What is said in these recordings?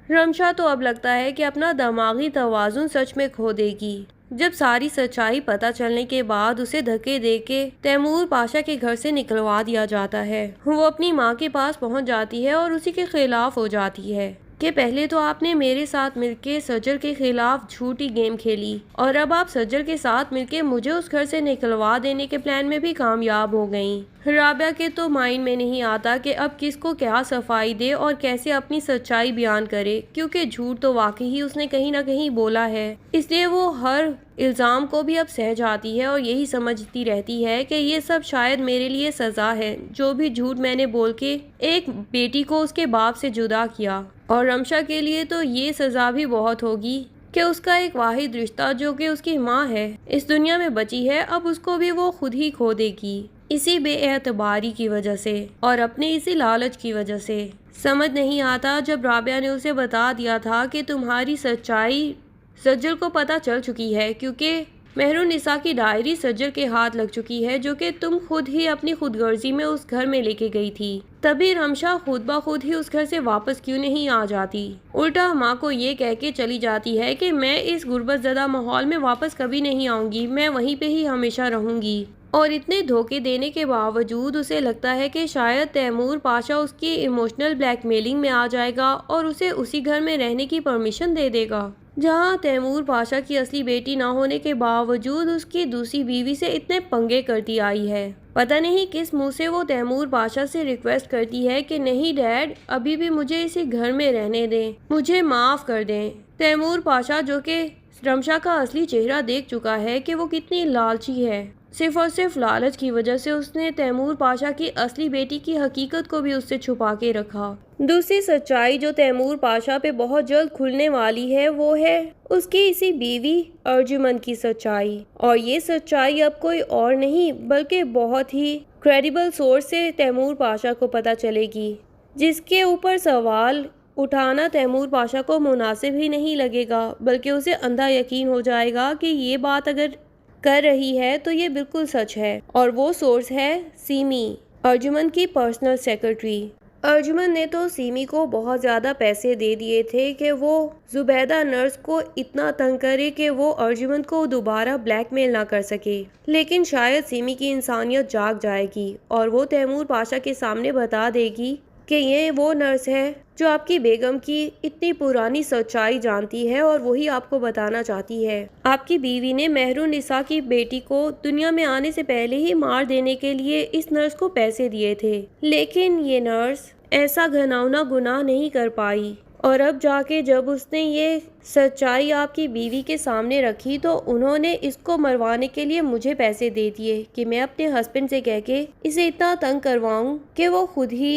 रमशा तो अब लगता है कि अपना दिमागी तवाज़ुन सच में खो देगी जब सारी सच्चाई पता चलने के बाद उसे धक्के देके तैमूर पाशा के घर से निकलवा दिया जाता है। वो अपनी माँ के पास पहुँच जाती है और उसी के खिलाफ हो जाती है कि पहले तो आपने मेरे साथ मिलके सज्जल के खिलाफ झूठी गेम खेली और अब आप सज्जल के साथ मिलके मुझे उस घर से निकलवा देने के प्लान में भी कामयाब हो गईं। राबिया के तो माइंड में नहीं आता कि अब किसको क्या सफाई दे और कैसे अपनी सच्चाई बयान करे, क्योंकि झूठ तो वाकई ही उसने कहीं ना कहीं बोला है। इसलिए वो हर इल्ज़ाम को भी अब सह जाती है और यही समझती रहती है कि ये सब शायद मेरे लिए सज़ा है, जो भी झूठ मैंने बोल के एक बेटी को उसके बाप से जुदा किया। और रमशा के लिए तो ये सज़ा भी बहुत होगी कि उसका एक वाहिद रिश्ता जो कि उसकी माँ है इस दुनिया में बची है, अब उसको भी वो खुद ही खो देगी इसी बेएतबारी की वजह से और अपने इसी लालच की वजह से। समझ नहीं आता जब राबिया ने उसे बता दिया था कि तुम्हारी सच्चाई सज्जल को पता चल चुकी है, क्योंकि मेहरुन्निसा की डायरी सज्जल के हाथ लग चुकी है जो कि तुम खुद ही अपनी खुदगर्जी में उस घर में लेके गई थी। तभी रमशा खुद ब खुद ही उस घर से वापस क्यों नहीं आ जाती, उल्टा माँ को ये कह के चली जाती है कि मैं इस गुर्बत ज़दा माहौल में वापस कभी नहीं आऊँगी, मैं वहीं पे ही हमेशा रहूँगी। और इतने धोखे देने के बावजूद उसे लगता है कि शायद तैमूर पाशा उसकी इमोशनल ब्लैकमेलिंग में आ जाएगा और उसे उसी घर में रहने की परमिशन दे देगा जहां तैमूर पाशा की असली बेटी ना होने के बावजूद उसकी दूसरी बीवी से इतने पंगे करती आई है। पता नहीं किस मुंह से वो तैमूर पाशा से रिक्वेस्ट करती है कि नहीं डैड, अभी भी मुझे इसी घर में रहने दें, मुझे माफ़ कर दें। तैमूर पाशा जो कि रमशा का असली चेहरा देख चुका है कि वो कितनी लालची है, सिर्फ और सिर्फ लालच की वजह से उसने तैमूर पाशा की असली बेटी की हकीकत को भी उससे छुपा के रखा। दूसरी सच्चाई जो तैमूर पाशा पे बहुत जल्द खुलने वाली है वो है उसकी इसी बीवी अर्जुमन की सच्चाई। और ये सच्चाई अब कोई और नहीं बल्कि बहुत ही क्रेडिबल सोर्स से तैमूर पाशा को पता चलेगी, जिसके ऊपर सवाल उठाना तैमूर पाशा को मुनासिब ही नहीं लगेगा, बल्कि उसे अंधा यकीन हो जाएगा कि ये बात अगर कर रही है तो ये बिल्कुल सच है। और वो सोर्स है सीमी, अर्जुमन की पर्सनल सेक्रेटरी। अर्जुमन ने तो सीमी को बहुत ज़्यादा पैसे दे दिए थे कि वो जुबैदा नर्स को इतना तंग करे कि वो अर्जुमन को दोबारा ब्लैकमेल ना कर सके। लेकिन शायद सीमी की इंसानियत जाग जाएगी और वो तैमूर पाशा के सामने बता देगी कि ये वो नर्स है जो आपकी बेगम की इतनी पुरानी सच्चाई जानती है और वही आपको बताना चाहती है। आपकी बीवी ने मेहरुन्निसा की बेटी को दुनिया में आने से पहले ही मार देने के लिए इस नर्स को पैसे दिए थे, लेकिन ये नर्स ऐसा घिनौना गुनाह नहीं कर पाई। और अब जाके जब उसने ये सच्चाई आपकी बीवी के सामने रखी तो उन्होंने इसको मरवाने के लिए मुझे पैसे दे दिए कि मैं अपने हस्बैंड से कह के इसे इतना तंग करवाऊं कि वो खुद ही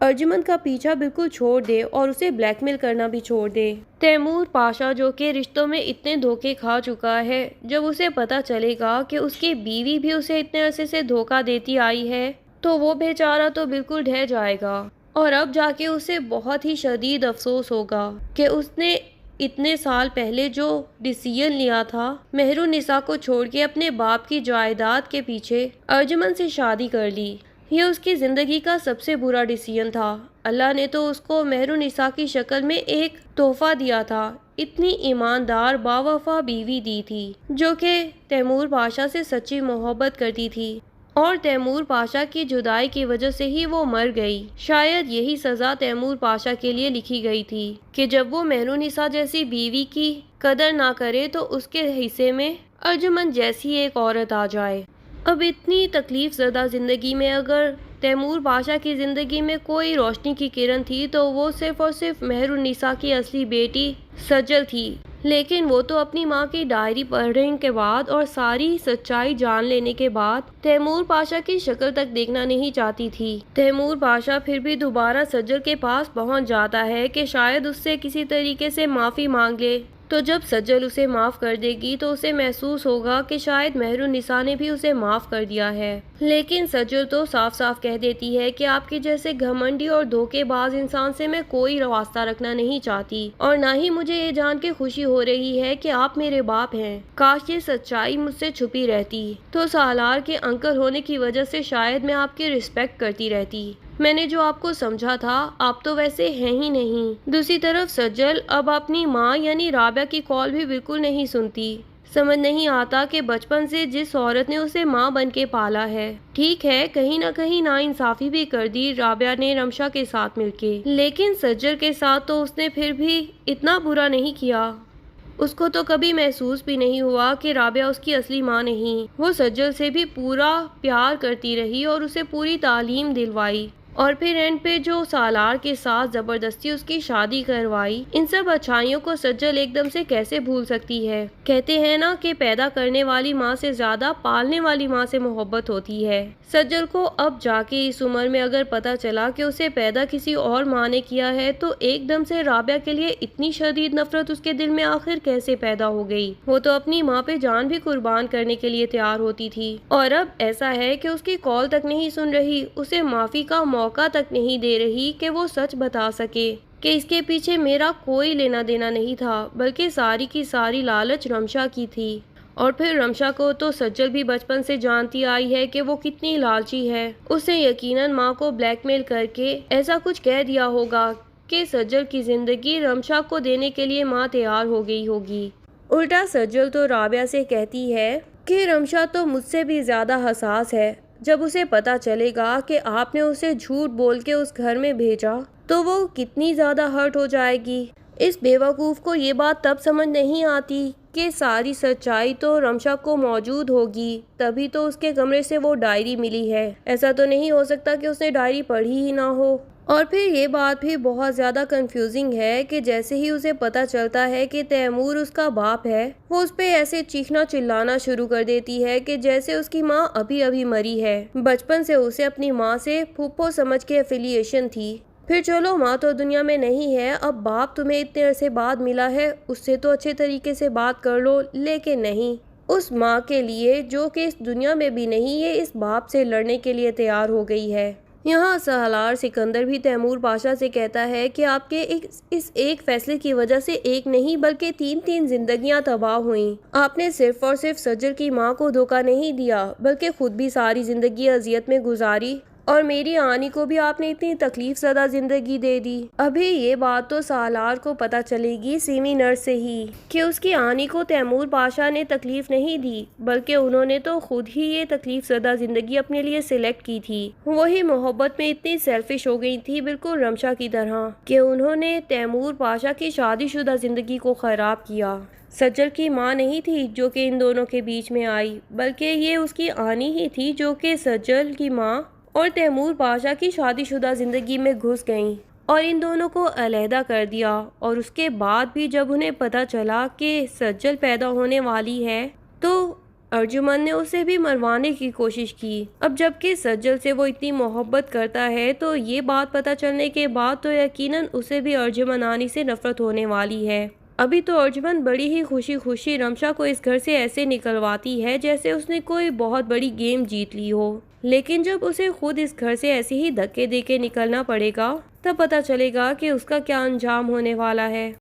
अर्जुमन का पीछा बिल्कुल छोड़ दे और उसे ब्लैकमेल करना भी छोड़ दे। तैमूर पाशा जो कि रिश्तों में इतने धोखे खा चुका है, जब उसे पता चलेगा कि उसकी बीवी भी उसे इतने अरसे से धोखा देती आई है तो वो बेचारा तो बिल्कुल ढह जाएगा। और अब जाके उसे बहुत ही शदीद अफसोस होगा कि उसने इतने साल पहले जो डिसीजन लिया था मेहरुन्निसा को छोड़ के अपने बाप की जायदाद के पीछे अर्जुमन से शादी कर ली, ये उसकी ज़िंदगी का सबसे बुरा डिसीजन था। अल्लाह ने तो उसको मेहरुन्निसा की शक्ल में एक तोहफा दिया था, इतनी ईमानदार बावफा बीवी दी थी जो कि तैमूर पाशा से सच्ची मोहब्बत करती थी और तैमूर पाशा की जुदाई की वजह से ही वो मर गई। शायद यही सज़ा तैमूर पाशा के लिए लिखी गई थी कि जब वो मेहरुन्निसा जैसी बीवी की कदर ना करे तो उसके हिस्से में अर्जुमन जैसी एक औरत आ जाए। अब इतनी तकलीफ ज़दा ज़िंदगी में अगर तैमूर पाशा की ज़िंदगी में कोई रोशनी की किरण थी तो वो सिर्फ़ और सिर्फ मेहरुन्निसा की असली बेटी सज्जल थी। लेकिन वो तो अपनी माँ की डायरी पढ़ने के बाद और सारी सच्चाई जान लेने के बाद तैमूर पाशा की शक्ल तक देखना नहीं चाहती थी। तैमूर पाशा फिर भी दोबारा सज्जल के पास पहुँच जाता है कि शायद उससे किसी तरीके से माफ़ी मांग ले, तो जब सज्जल उसे माफ़ कर देगी तो उसे महसूस होगा कि शायद मेहरुन्निसा ने भी उसे माफ़ कर दिया है। लेकिन सज्जल तो साफ साफ कह देती है कि आपके जैसे घमंडी और धोखेबाज इंसान से मैं कोई वास्ता रखना नहीं चाहती और ना ही मुझे ये जान के खुशी हो रही है कि आप मेरे बाप हैं। काश ये सच्चाई मुझसे छुपी रहती तो सालार के अंकल होने की वजह से शायद मैं आपकी रिस्पेक्ट करती रहती। मैंने जो आपको समझा था आप तो वैसे हैं ही नहीं। दूसरी तरफ सज्जल अब अपनी माँ यानी राबिया की कॉल भी बिल्कुल नहीं सुनती। समझ नहीं आता कि बचपन से जिस औरत ने उसे माँ बन के पाला है, ठीक है कहीं ना कहीं नाइंसाफी भी कर दी राबिया ने रमशा के साथ मिलके, लेकिन सज्जल के साथ तो उसने फिर भी इतना बुरा नहीं किया। उसको तो कभी महसूस भी नहीं हुआ कि राबिया उसकी असली माँ नहीं। वो सज्जल से भी पूरा प्यार करती रही और उसे पूरी तालीम दिलवाई, और फिर एंड पे जो सालार के साथ जबरदस्ती उसकी शादी करवाई। इन सब अच्छाइयों को सज्जल एकदम से कैसे भूल सकती है। कहते हैं ना कि पैदा करने वाली माँ से ज्यादा पालने वाली माँ से मोहब्बत होती है। सज्जल को अब जाके इस उम्र में अगर पता चला कि उसे पैदा किसी और माँ ने किया है तो एकदम से राबिया के लिए इतनी शदीद नफरत उसके दिल में आखिर कैसे पैदा हो गई। वो तो अपनी माँ पे जान भी कुर्बान करने के लिए तैयार होती थी, और अब ऐसा है कि उसकी कॉल तक नहीं सुन रही, उसे माफी का मौका तक नहीं दे रही कि वो सच बता सके कि इसके पीछे मेरा कोई लेना देना नहीं था, बल्कि सारी की सारी लालच रमशा की थी। और फिर रमशा को तो सज्जल भी बचपन से जानती आई है कि वो कितनी लालची है। उसने यकीनन माँ को ब्लैकमेल करके ऐसा कुछ कह दिया होगा कि सज्जल की जिंदगी रमशा को देने के लिए माँ तैयार हो गई होगी। उल्टा सज्जल तो राबिया से कहती है कि रमशा तो मुझसे भी ज्यादा हसास है। जब उसे पता चलेगा कि आपने उसे झूठ बोल के उस घर में भेजा तो वो कितनी ज्यादा हर्ट हो जाएगी। इस बेवकूफ़ को ये बात तब समझ नहीं आती कि सारी सच्चाई तो रमशा को मौजूद होगी, तभी तो उसके कमरे से वो डायरी मिली है। ऐसा तो नहीं हो सकता कि उसने डायरी पढ़ी ही ना हो। और फिर ये बात भी बहुत ज़्यादा कंफ्यूजिंग है कि जैसे ही उसे पता चलता है कि तैमूर उसका बाप है, वो उस पर ऐसे चीखना चिल्लाना शुरू कर देती है कि जैसे उसकी माँ अभी अभी मरी है। बचपन से उसे अपनी माँ से फूफो समझ के एफिलिएशन थी। फिर चलो माँ तो दुनिया में नहीं है, अब बाप तुम्हें इतने अरसे बाद मिला है, उससे तो अच्छे तरीके से बात कर लो। लेकिन नहीं, उस माँ के लिए जो कि इस दुनिया में भी नहीं, ये इस बाप से लड़ने के लिए तैयार हो गई है। यहाँ सालार सिकंदर भी तैमूर पाशा से कहता है कि आपके इस एक फैसले की वजह से एक नहीं बल्कि तीन तीन जिंदगियां तबाह हुई। आपने सिर्फ और सिर्फ सज्जल की माँ को धोखा नहीं दिया बल्कि खुद भी सारी जिंदगी अजियत में गुजारी, और मेरी आनी को भी आपने इतनी तकलीफ ज़दा ज़िंदगी दे दी। अभी ये बात तो सालार को पता चलेगी सीमी नर्स से ही कि उसकी आनी को तैमूर पाशा ने तकलीफ नहीं दी, बल्कि उन्होंने तो खुद ही ये तकलीफ ज़दा ज़िंदगी अपने लिए सिलेक्ट की थी। वही मोहब्बत में इतनी सेल्फिश हो गई थी, बिल्कुल रमशा की तरह, कि उन्होंने तैमूर पाशा की शादीशुदा ज़िंदगी को ख़राब किया। सज्जल की माँ नहीं थी जो कि इन दोनों के बीच में आई, बल्कि ये उसकी आनी ही थी जो कि सज्जल की माँ और तैमूर पाशा की शादीशुदा ज़िंदगी में घुस गईं और इन दोनों को अलहदा कर दिया। और उसके बाद भी जब उन्हें पता चला कि सज्जल पैदा होने वाली है तो अर्जुमन ने उसे भी मरवाने की कोशिश की। अब जबकि सज्जल से वो इतनी मोहब्बत करता है तो ये बात पता चलने के बाद तो यकीनन उसे भी अर्जुमन आनी से नफरत होने वाली है। अभी तो अर्जुमन बड़ी ही खुशी खुशी रमशा को इस घर से ऐसे निकलवाती है जैसे उसने कोई बहुत बड़ी गेम जीत ली हो, लेकिन जब उसे खुद इस घर से ऐसे ही धक्के देके निकलना पड़ेगा तब पता चलेगा कि उसका क्या अंजाम होने वाला है।